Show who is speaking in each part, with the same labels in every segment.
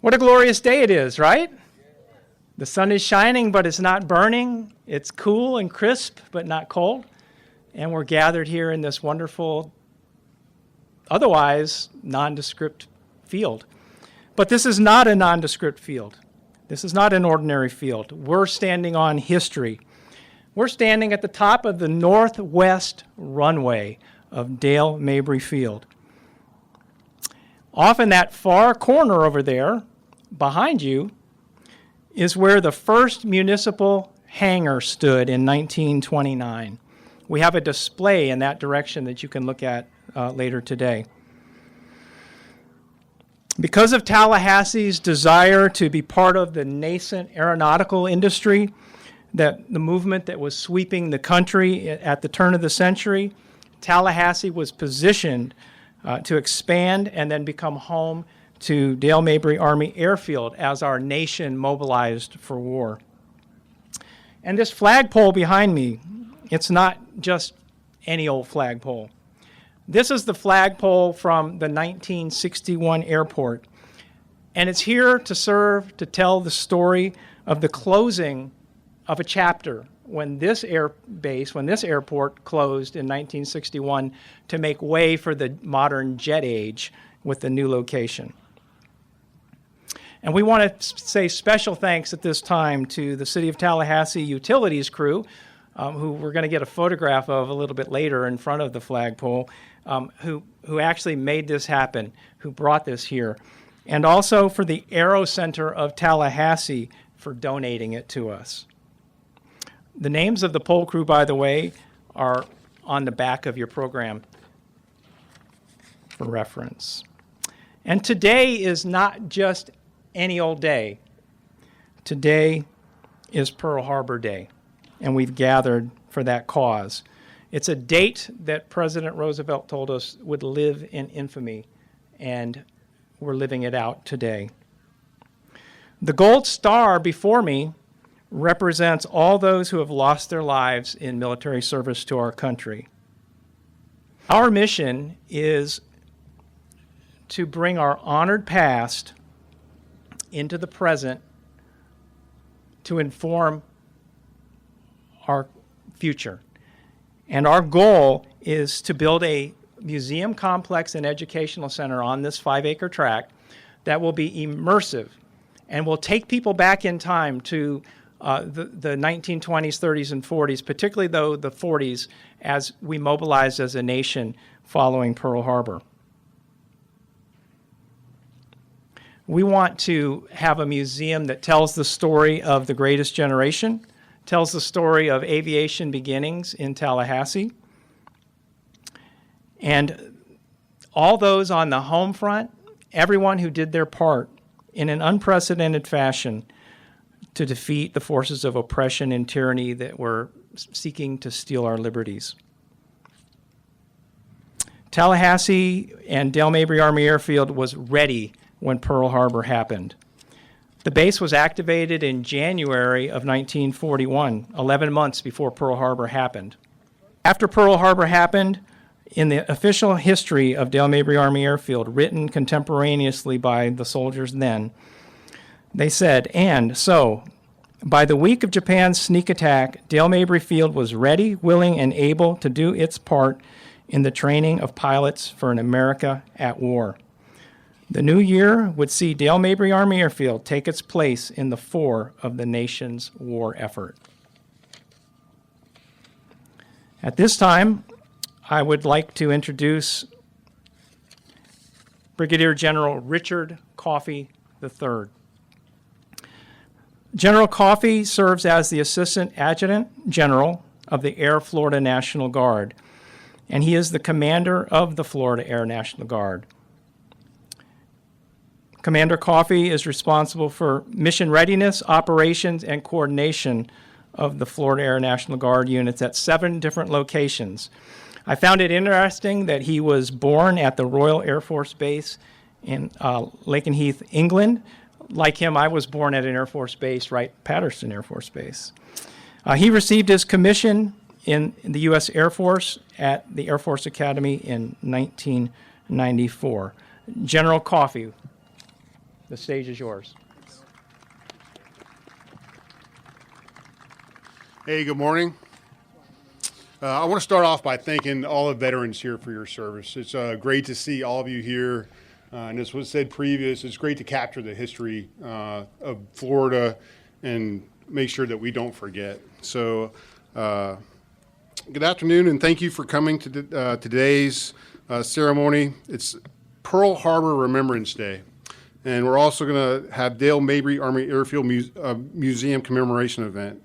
Speaker 1: What a glorious day it is, right? The sun is shining, but it's not burning. It's cool and crisp, but not cold. And we're gathered here in this wonderful, otherwise nondescript field. But this is not a nondescript field. This is not an ordinary field. We're standing on history. We're standing at the top of the northwest runway of Dale Mabry Field. Off in that far corner over there, behind you, is where the first municipal hangar stood in 1929. We have a display in that direction that you can look at later today. Because of Tallahassee's desire to be part of the nascent aeronautical industry, that the movement that was sweeping the country at the turn of the century, Tallahassee was positioned to expand and then become home to Dale Mabry Army Airfield as our nation mobilized for war. And this flagpole behind me, it's not just any old flagpole. This is the flagpole from the 1961 airport, and it's here to serve to tell the story of the closing of a chapter when this airport closed in 1961 to make way for the modern jet age with the new location. And we want to say special thanks at this time to the City of Tallahassee utilities crew, who we're going to get a photograph of a little bit later in front of the flagpole, who actually made this happen, who brought this here. And also for the Aero Center of Tallahassee for donating it to us. The names of the pole crew, by the way, are on the back of your program for reference. And today is not just any old day. Today is Pearl Harbor Day, and we've gathered for that cause. It's a date that President Roosevelt told us would live in infamy, and we're living it out today. The gold star before me represents all those who have lost their lives in military service to our country. Our mission is to bring our honored past into the present to inform our future. And our goal is to build a museum complex and educational center on this 5-acre tract that will be immersive and will take people back in time to the 1920s, 30s, and 40s, particularly though the 40s, as we mobilized as a nation following Pearl Harbor. We want to have a museum that tells the story of the greatest generation, tells the story of aviation beginnings in Tallahassee, and all those on the home front, everyone who did their part in an unprecedented fashion to defeat the forces of oppression and tyranny that were seeking to steal our liberties. Tallahassee and Dale Mabry Army Airfield was ready when Pearl Harbor happened. The base was activated in January of 1941, 11 months before Pearl Harbor happened. After Pearl Harbor happened, in the official history of Dale Mabry Army Airfield, written contemporaneously by the soldiers then, they said, and so, by the week of Japan's sneak attack, Dale Mabry Field was ready, willing, and able to do its part in the training of pilots for an America at war. The new year would see Dale Mabry Army Airfield take its place in the fore of the nation's war effort. At this time, I would like to introduce Brigadier General Richard Coffey III. General Coffey serves as the Assistant Adjutant General of the Air Florida National Guard, and he is the commander of the Florida Air National Guard. Commander Coffey is responsible for mission readiness, operations, and coordination of the Florida Air National Guard units at 7 different locations. I found it interesting that he was born at the Royal Air Force Base in Lakenheath, England. Like him, I was born at an Air Force base, Wright-Patterson Air Force Base. He received his commission in the U.S. Air Force at the Air Force Academy in 1994. General Coffey. The stage is yours.
Speaker 2: Hey, good morning. I want to start off by thanking all the veterans here for your service. It's great to see all of you here. And as was said previous, it's great to capture the history of Florida and make sure that we don't forget. So good afternoon, and thank you for coming to today's ceremony. It's Pearl Harbor Remembrance Day. And we're also going to have Dale Mabry Army Airfield Museum commemoration event.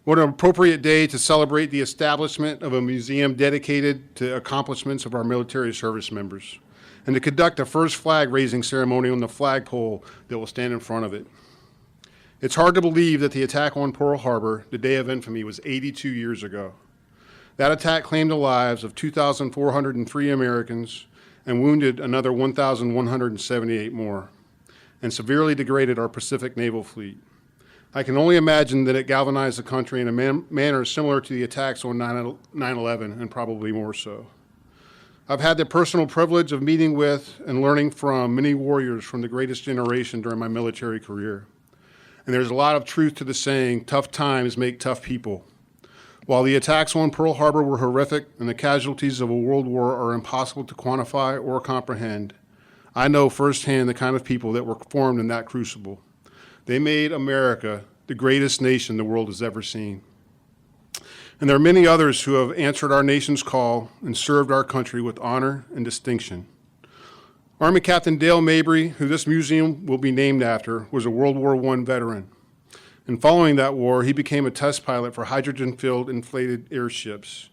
Speaker 2: What an appropriate day to celebrate the establishment of a museum dedicated to accomplishments of our military service members, and to conduct a first flag raising ceremony on the flagpole that will stand in front of it. It's hard to believe that the attack on Pearl Harbor, the day of infamy, was 82 years ago. That attack claimed the lives of 2,403 Americans and wounded another 1,178 more, and severely degraded our Pacific Naval Fleet. I can only imagine that it galvanized the country in a manner similar to the attacks on 9/11, and probably more so. I've had the personal privilege of meeting with and learning from many warriors from the greatest generation during my military career. And there's a lot of truth to the saying, tough times make tough people. While the attacks on Pearl Harbor were horrific and the casualties of a world war are impossible to quantify or comprehend, I know firsthand the kind of people that were formed in that crucible. They made America the greatest nation the world has ever seen. And there are many others who have answered our nation's call and served our country with honor and distinction. Army Captain Dale Mabry, who this museum will be named after, was a World War I veteran. And following that war, he became a test pilot for hydrogen-filled inflated airships.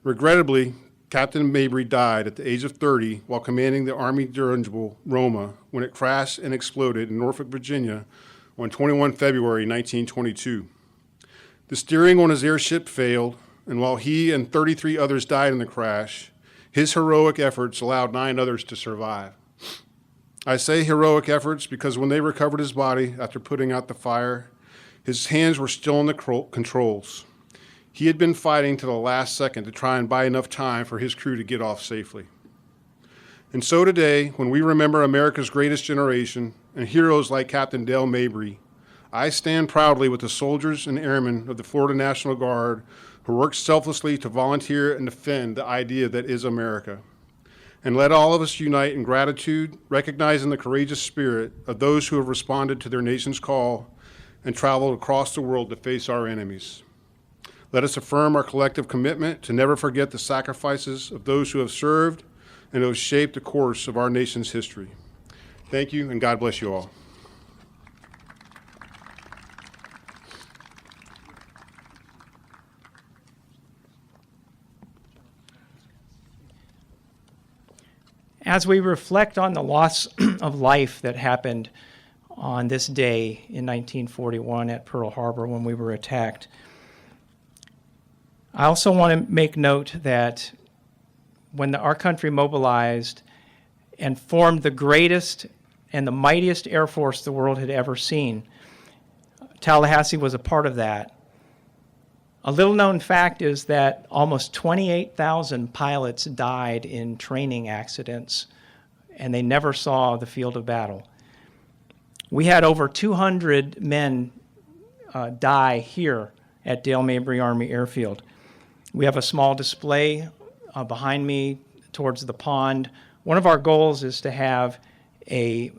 Speaker 2: Regrettably, Captain Mabry died at the age of 30 while commanding the Army dirigible Roma when it crashed and exploded in Norfolk, Virginia on 21 February 1922. The steering on his airship failed, and while he and 33 others died in the crash, his heroic efforts allowed 9 others to survive. I say heroic efforts because when they recovered his body after putting out the fire, his hands were still on the controls. He had been fighting to the last second to try and buy enough time for his crew to get off safely. And so today, when we remember America's greatest generation and heroes like Captain Dale Mabry, I stand proudly with the soldiers and airmen of the Florida National Guard who worked selflessly to volunteer and defend the idea that is America. And let all of us unite in gratitude, recognizing the courageous spirit of those who have responded to their nation's call and traveled across the world to face our enemies. Let us affirm our collective commitment to never forget the sacrifices of those who have served and who have shaped the course of our nation's history. Thank you, and God bless you all.
Speaker 1: As we reflect on the loss of life that happened on this day in 1941 at Pearl Harbor when we were attacked, I also want to make note that when our country mobilized and formed the greatest and the mightiest Air Force the world had ever seen, Tallahassee was a part of that. A little-known fact is that almost 28,000 pilots died in training accidents, and they never saw the field of battle. We had over 200 men die here at Dale Mabry Army Airfield. We have a small display behind me towards the pond. One of our goals is to have a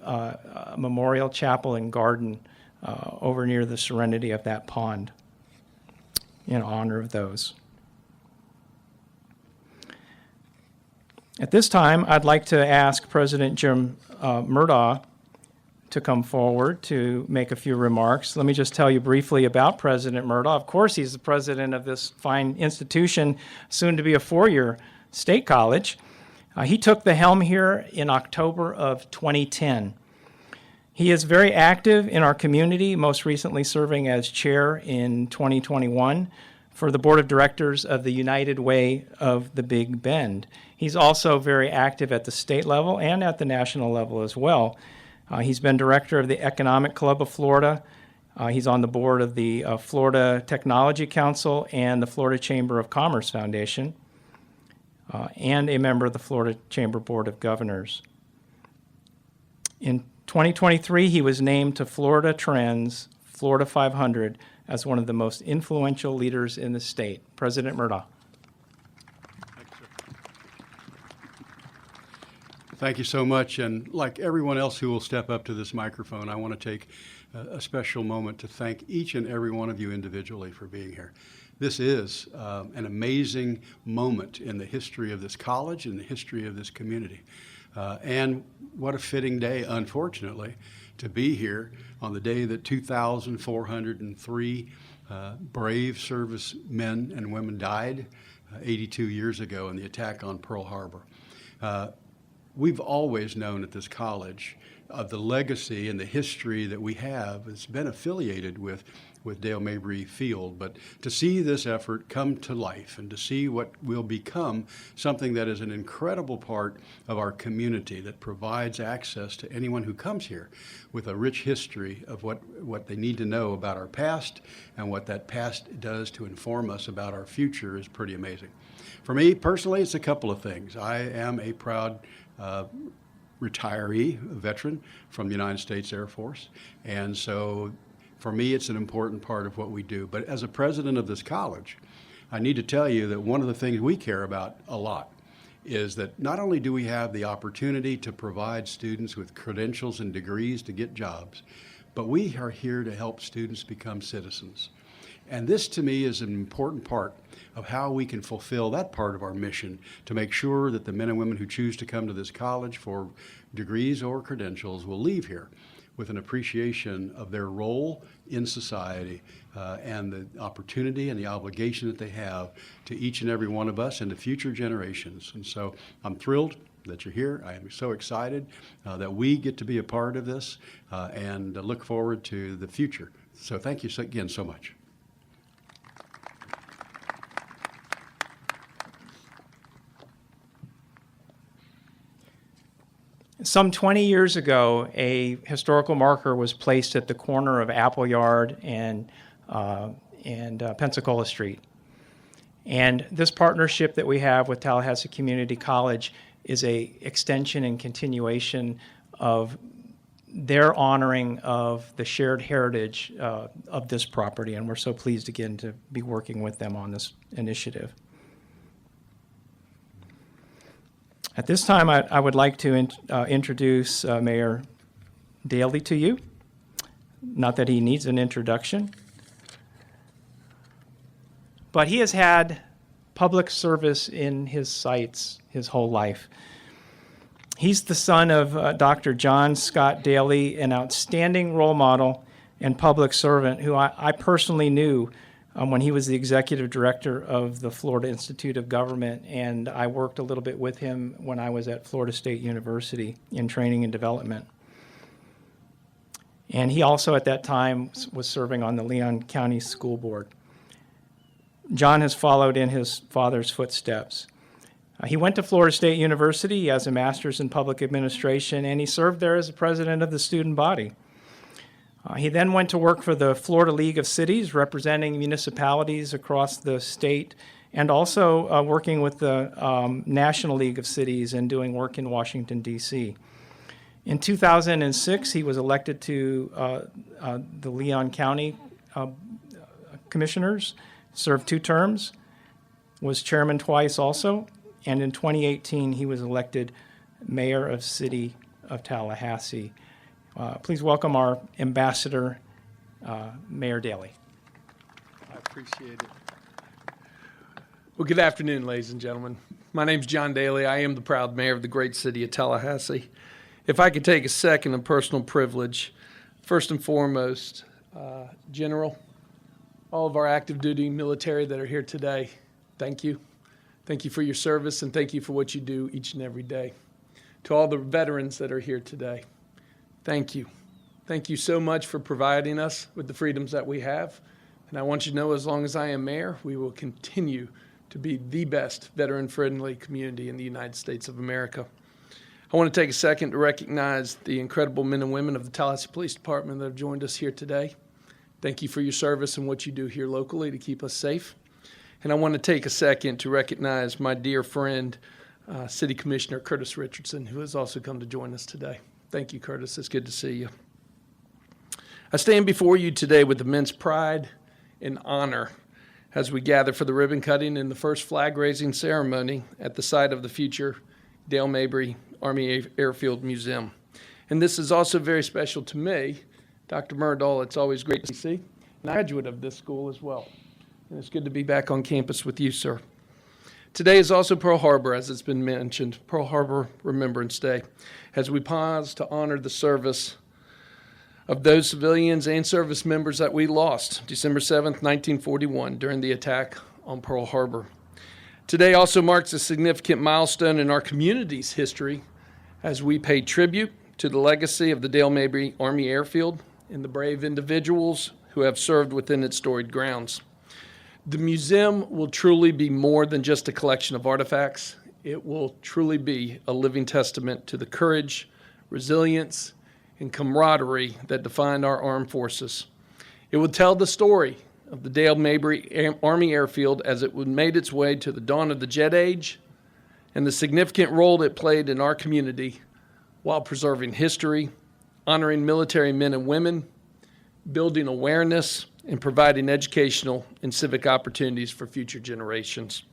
Speaker 1: memorial chapel and garden over near the serenity of that pond in honor of those. At this time, I'd like to ask President Jim Murdaugh to come forward to make a few remarks. Let me just tell you briefly about President Murdaugh. Of course, he's the president of this fine institution, soon to be a 4-year state college. He took the helm here in October of 2010. He is very active in our community, most recently serving as chair in 2021 for the board of directors of the United Way of the Big Bend. He's also very active at the state level and at the national level as well. He's been director of the Economic Club of Florida. He's on the board of the Florida Technology Council and the Florida Chamber of Commerce Foundation, and a member of the Florida Chamber Board of Governors. In 2023, he was named to Florida Trends Florida 500 as one of the most influential leaders in the state. President Murdaugh.
Speaker 3: Thank you so much. And like everyone else who will step up to this microphone, I want to take a special moment to thank each and every one of you individually for being here. This is an amazing moment in the history of this college and the history of this community. And what a fitting day, unfortunately, to be here on the day that 2,403 brave servicemen and women died 82 years ago in the attack on Pearl Harbor. We've always known at this college of the legacy and the history that we have. It's been affiliated with Dale Mabry Field, but to see this effort come to life and to see what will become something that is an incredible part of our community that provides access to anyone who comes here with a rich history of what they need to know about our past and what that past does to inform us about our future is pretty amazing. For me personally, it's a couple of things. I am a proud retiree, veteran from the United States Air Force. And so for me, it's an important part of what we do. But as a president of this college, I need to tell you that one of the things we care about a lot is that not only do we have the opportunity to provide students with credentials and degrees to get jobs, but we are here to help students become citizens. And this, to me, is an important part of how we can fulfill that part of our mission to make sure that the men and women who choose to come to this college for degrees or credentials will leave here with an appreciation of their role in society and the opportunity and the obligation that they have to each and every one of us and to future generations. And so I'm thrilled that you're here. I am so excited that we get to be a part of this and look forward to the future. So thank you again so much.
Speaker 1: Some 20 years ago, a historical marker was placed at the corner of Appleyard and Pensacola Street. And this partnership that we have with Tallahassee Community College is a extension and continuation of their honoring of the shared heritage of this property. And we're so pleased again to be working with them on this initiative. At this time, I would like to introduce Mayor Daley to you. Not that he needs an introduction, but he has had public service in his sights his whole life. He's the son of Dr. John Scott Daley, an outstanding role model and public servant who I personally knew when he was the executive director of the Florida Institute of Government, and I worked a little bit with him when I was at Florida State University in training and development. And he also at that time was serving on the Leon County School Board. John has followed in his father's footsteps. He went to Florida State University. He has a master's in public administration, and he served there as the president of the student body. He then went to work for the Florida League of Cities, representing municipalities across the state, and also working with the National League of Cities and doing work in Washington, D.C. In 2006, he was elected to the Leon County Commissioners, served 2 terms, was chairman twice also, and in 2018, he was elected mayor of City of Tallahassee. Please welcome our ambassador, Mayor Daley.
Speaker 4: I appreciate it. Well, good afternoon, ladies and gentlemen. My name's John Daley. I am the proud mayor of the great city of Tallahassee. If I could take a second of personal privilege, first and foremost, General, all of our active duty military that are here today, thank you. Thank you for your service, and thank you for what you do each and every day. To all the veterans that are here today, thank you. Thank you so much for providing us with the freedoms that we have. And I want you to know, as long as I am mayor, we will continue to be the best veteran-friendly community in the United States of America. I want to take a second to recognize the incredible men and women of the Tallahassee Police Department that have joined us here today. Thank you for your service and what you do here locally to keep us safe. And I want to take a second to recognize my dear friend, City Commissioner Curtis Richardson, who has also come to join us today. Thank you, Curtis. It's good to see you. I stand before you today with immense pride and honor as we gather for the ribbon cutting and the first flag raising ceremony at the site of the future Dale Mabry Army Airfield Museum. And this is also very special to me, Dr. Murdahl. It's always great to see. And I'm a graduate of this school as well. And it's good to be back on campus with you, sir. Today is also Pearl Harbor, as it's been mentioned, Pearl Harbor Remembrance Day, as we pause to honor the service of those civilians and service members that we lost December 7th, 1941, during the attack on Pearl Harbor. Today also marks a significant milestone in our community's history as we pay tribute to the legacy of the Dale Mabry Army Airfield and the brave individuals who have served within its storied grounds. The museum will truly be more than just a collection of artifacts. It will truly be a living testament to the courage, resilience, and camaraderie that define our armed forces. It will tell the story of the Dale Mabry Army Airfield as it made its way to the dawn of the jet age and the significant role it played in our community while preserving history, honoring military men and women, building awareness, and providing educational and civic opportunities for future generations.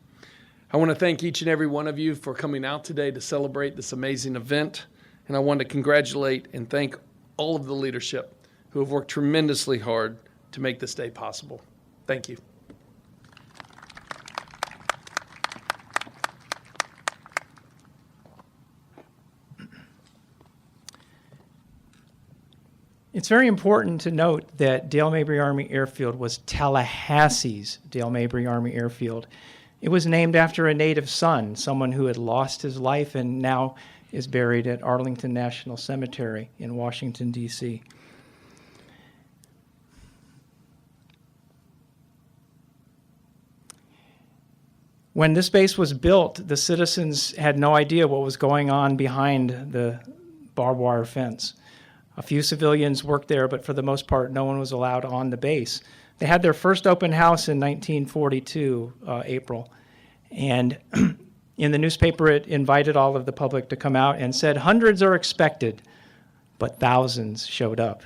Speaker 4: I want to thank each and every one of you for coming out today to celebrate this amazing event. And I want to congratulate and thank all of the leadership who have worked tremendously hard to make this day possible. Thank you.
Speaker 1: It's very important to note that Dale Mabry Army Airfield was Tallahassee's Dale Mabry Army Airfield. It was named after a native son, someone who had lost his life and now is buried at Arlington National Cemetery in Washington, D.C. When this base was built, the citizens had no idea what was going on behind the barbed wire fence. A few civilians worked there, but for the most part, no one was allowed on the base. They had their first open house in 1942, April, and in the newspaper, it invited all of the public to come out and said hundreds are expected, but thousands showed up.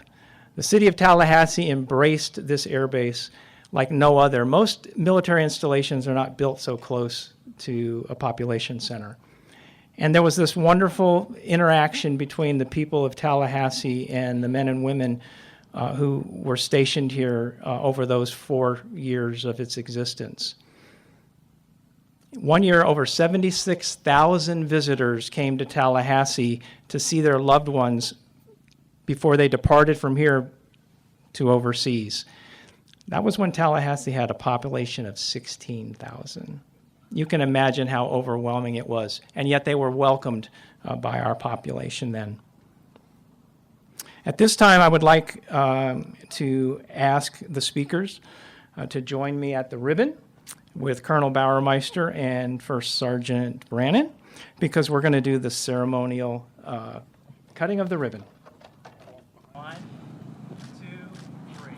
Speaker 1: The city of Tallahassee embraced this airbase like no other. Most military installations are not built so close to a population center. And there was this wonderful interaction between the people of Tallahassee and the men and women who were stationed here over those 4 years of its existence. One year, over 76,000 visitors came to Tallahassee to see their loved ones before they departed from here to overseas. That was when Tallahassee had a population of 16,000. You can imagine how overwhelming it was, and yet they were welcomed by our population then. At this time, I would like to ask the speakers to join me at the ribbon with Colonel Bauermeister and First Sergeant Brannon, because we're going to do the ceremonial cutting of the ribbon. 1, 2, 3.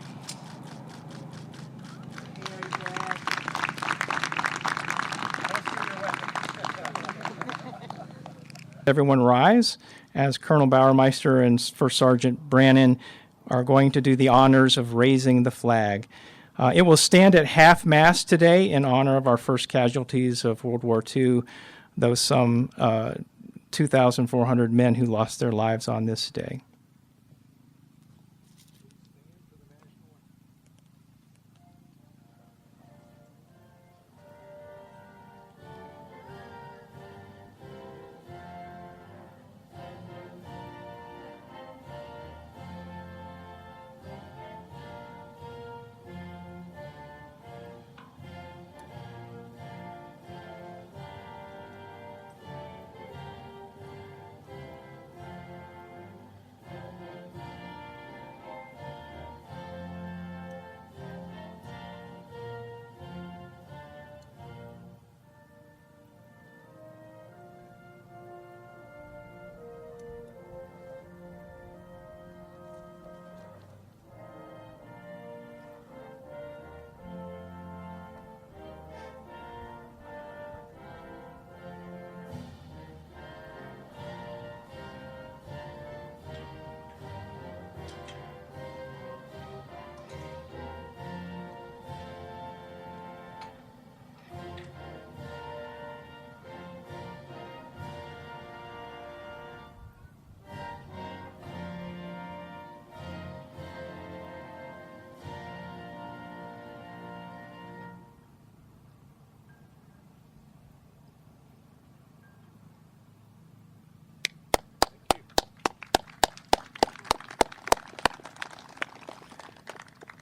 Speaker 1: Everyone rise as Colonel Bauermeister and First Sergeant Brannon are going to do the honors of raising the flag. It will stand at half-mast today in honor of our first casualties of World War II, those some 2,400 men who lost their lives on this day.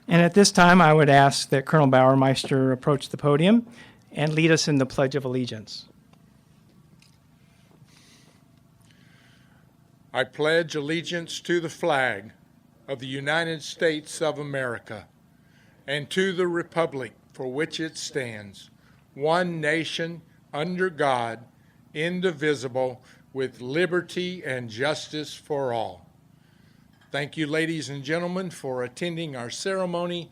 Speaker 1: And at this time, I would ask that Colonel Bauermeister approach the podium and lead us in the Pledge of Allegiance.
Speaker 5: I pledge allegiance to the flag of the United States of America and to the republic for which it stands, one nation, under God, indivisible, with liberty and justice for all. Thank you, ladies and gentlemen, for attending our ceremony